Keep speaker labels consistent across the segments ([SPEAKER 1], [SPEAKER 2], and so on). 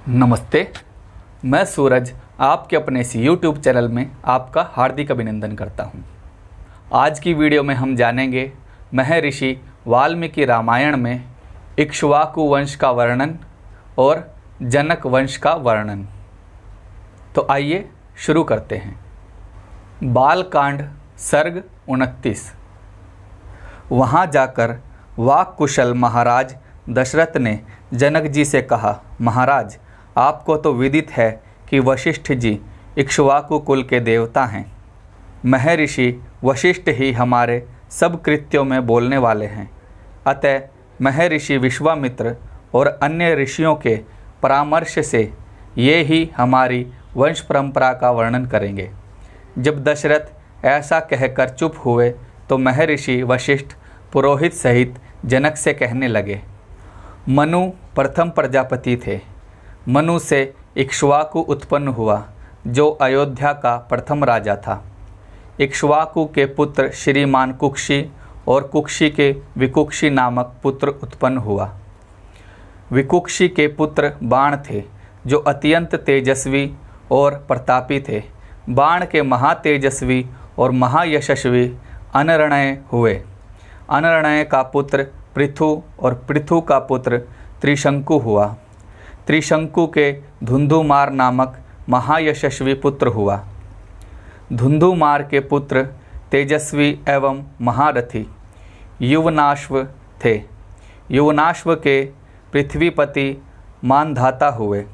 [SPEAKER 1] नमस्ते, मैं सूरज आपके अपने इस YouTube चैनल में आपका हार्दिक अभिनंदन करता हूं। आज की वीडियो में हम जानेंगे महर्षि वाल्मीकि रामायण में इक्ष्वाकु वंश का वर्णन और जनक वंश का वर्णन। तो आइए शुरू करते हैं। बालकांड सर्ग 29। वहाँ जाकर वाक कुशल महाराज दशरथ ने जनक जी से कहा, महाराज, आपको तो विदित है कि वशिष्ठ जी इक्ष्वाकु कुल के देवता हैं। महर्षि वशिष्ठ ही हमारे सब कृत्यों में बोलने वाले हैं। अतः महर्षि विश्वामित्र और अन्य ऋषियों के परामर्श से ये ही हमारी वंश परंपरा का वर्णन करेंगे। जब दशरथ ऐसा कहकर चुप हुए तो महर्षि वशिष्ठ पुरोहित सहित जनक से कहने लगे, मनु प्रथम प्रजापति थे। मनु से इक्ष्वाकु उत्पन्न हुआ, जो अयोध्या का प्रथम राजा था। इक्ष्वाकु के पुत्र श्रीमान कुक्षी और कुक्षी के विकुक्षी नामक पुत्र उत्पन्न हुआ। विकुक्षी के पुत्र बाण थे, जो अत्यंत तेजस्वी और प्रतापी थे। बाण के महातेजस्वी और महायशस्वी अनरणय हुए। अनरणय का पुत्र पृथु और पृथु का पुत्र त्रिशंकु हुआ। त्रिशंकु के धुंधुमार नामक महायशस्वी पुत्र हुआ। धुंधुमार के पुत्र तेजस्वी एवं महारथी युवनाश्व थे। युवनाश्व के पृथ्वीपति मानधाता हुए।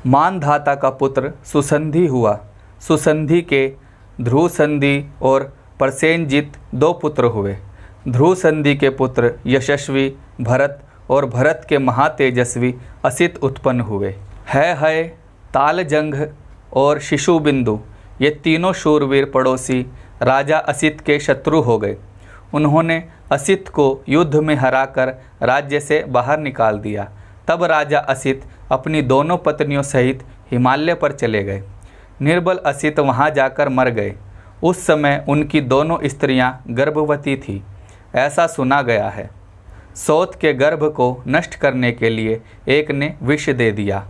[SPEAKER 1] मानधाता का पुत्र सुसंधि हुआ। सुसंधि के ध्रुवसंधि और प्रसेनजित दो पुत्र हुए। ध्रुवसंधि के पुत्र यशस्वी भरत और भरत के महातेजस्वी असित उत्पन्न हुए। है तालजंघ और शिशुबिंदु ये तीनों शूरवीर पड़ोसी राजा असित के शत्रु हो गए। उन्होंने असित को युद्ध में हराकर राज्य से बाहर निकाल दिया। तब राजा असित अपनी दोनों पत्नियों सहित हिमालय पर चले गए। निर्बल असित वहाँ जाकर मर गए। उस समय उनकी दोनों स्त्रियां गर्भवती थीं, ऐसा सुना गया है। सौत के गर्भ को नष्ट करने के लिए एक ने विष दे दिया।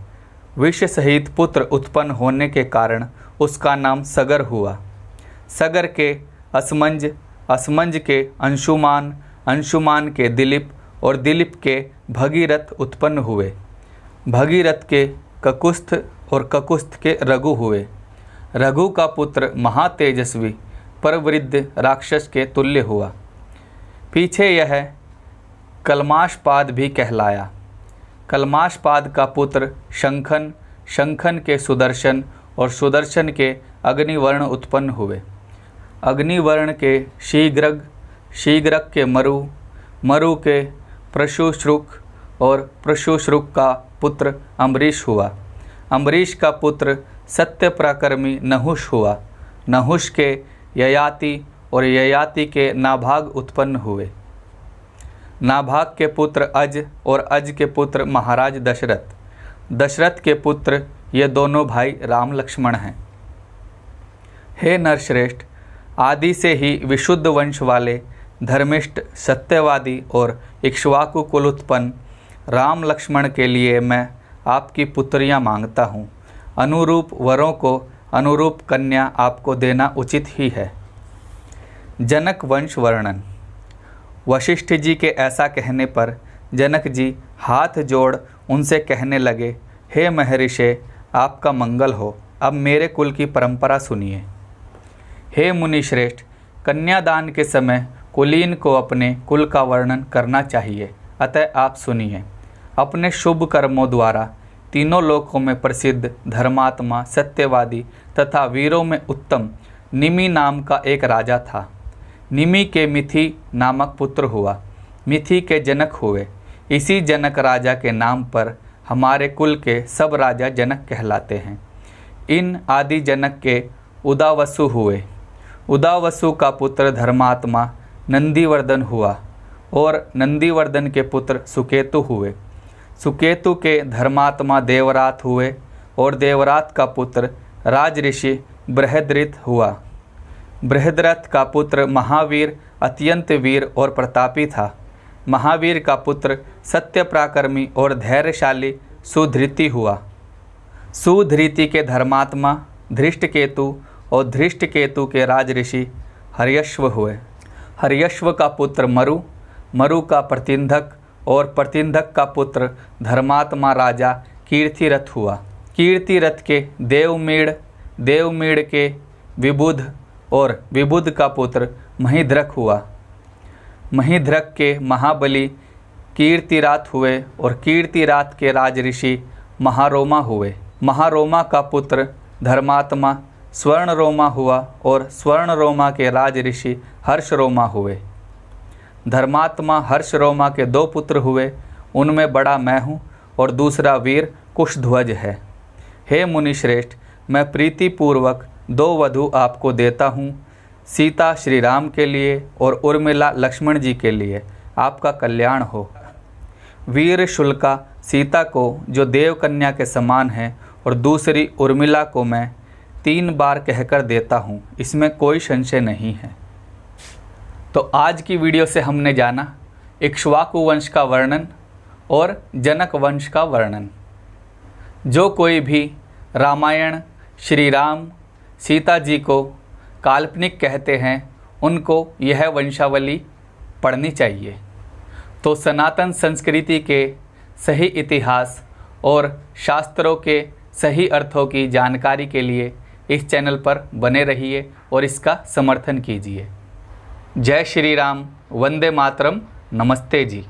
[SPEAKER 1] विष सहित पुत्र उत्पन्न होने के कारण उसका नाम सगर हुआ। सगर के असमंज, असमंज के अंशुमान, अंशुमान के दिलीप और दिलीप के भगीरथ उत्पन्न हुए। भगीरथ के ककुस्थ और ककुस्थ के रघु हुए। रघु का पुत्र महातेजस्वी परवृद्ध राक्षस के तुल्य हुआ। पीछे यह कलमाशपाद भी कहलाया। कलमाशपाद का पुत्र शंखन, शंखन के सुदर्शन और सुदर्शन के अग्निवर्ण उत्पन्न हुए। अग्निवर्ण के शीघ्रग, शीघ्रग के मरु, मरु के प्रशुश्रुक और प्रशुश्रुक का पुत्र अम्बरीश हुआ। अम्बरीश का पुत्र सत्यपराक्रमी नहुष हुआ। नहुष के ययाति और ययाति के नाभाग उत्पन्न हुए। नाभाग के पुत्र अज और अज के पुत्र महाराज दशरथ। दशरथ के पुत्र ये दोनों भाई राम लक्ष्मण हैं। हे नरश्रेष्ठ, आदि से ही विशुद्ध वंश वाले धर्मिष्ठ, सत्यवादी और इक्ष्वाकु कुल उत्पन्न राम लक्ष्मण के लिए मैं आपकी पुत्रियां मांगता हूँ। अनुरूप वरों को अनुरूप कन्या आपको देना उचित ही है। जनक वंश वर्णन। वशिष्ठ जी के ऐसा कहने पर जनक जी हाथ जोड़ उनसे कहने लगे, हे महर्षि, आपका मंगल हो। अब मेरे कुल की परंपरा सुनिए। हे मुनि श्रेष्ठ, कन्यादान के समय कुलीन को अपने कुल का वर्णन करना चाहिए। अतः आप सुनिए। अपने शुभ कर्मों द्वारा तीनों लोकों में प्रसिद्ध धर्मात्मा, सत्यवादी तथा वीरों में उत्तम निमि नाम का एक राजा था। निमि के मिथि नामक पुत्र हुआ। मिथि के जनक हुए। इसी जनक राजा के नाम पर हमारे कुल के सब राजा जनक कहलाते हैं। इन आदि जनक के उदावसु हुए। उदावसु का पुत्र धर्मात्मा नंदीवर्धन हुआ और नंदीवर्धन के पुत्र सुकेतु हुए। सुकेतु के धर्मात्मा देवरात हुए और देवरात का पुत्र राजऋषि बृहद्रथ हुआ। बृहद्रथ का पुत्र महावीर अत्यंत वीर और प्रतापी था। महावीर का पुत्र सत्यपराक्रमी और धैर्यशाली सुधृति हुआ। सुधृति के धर्मात्मा धृष्टकेतु और धृष्टकेतु के राजऋषि हर्यश्व हुए। हर्यश्व का पुत्र मरु, मरु का प्रतिंधक और प्रतिंधक का पुत्र धर्मात्मा राजा कीर्तिरथ हुआ। कीर्तिरथ के देवमीड़, देवमीड़ के विबुध और विबुध का पुत्र महिद्रक हुआ। महिद्रक के महाबली कीर्तिरात हुए और कीर्तिरात के राजऋषि महारोमा हुए। महारोमा का पुत्र धर्मात्मा स्वर्णरोमा हुआ और स्वर्णरोमा के राजऋषि हर्षरोमा हुए। धर्मात्मा हर्षरोमा के 2 पुत्र हुए, उनमें बड़ा मैं हूँ और दूसरा वीर कुशध्वज है। हे मुनिश्रेष्ठ, मैं प्रीतिपूर्वक 2 वधू आपको देता हूँ, सीता श्री राम के लिए और उर्मिला लक्ष्मण जी के लिए। आपका कल्याण हो। वीर शुल्का सीता को, जो देवकन्या के समान है, और दूसरी उर्मिला को मैं 3 बार कहकर देता हूँ, इसमें कोई संशय नहीं है। तो आज की वीडियो से हमने जाना इक्ष्वाकु वंश का वर्णन और जनक वंश का वर्णन। जो कोई भी रामायण, श्री राम, सीता जी को काल्पनिक कहते हैं, उनको यह वंशावली पढ़नी चाहिए। तो सनातन संस्कृति के सही इतिहास और शास्त्रों के सही अर्थों की जानकारी के लिए इस चैनल पर बने रहिए और इसका समर्थन कीजिए। जय श्री राम, वंदे मातरम, नमस्ते जी।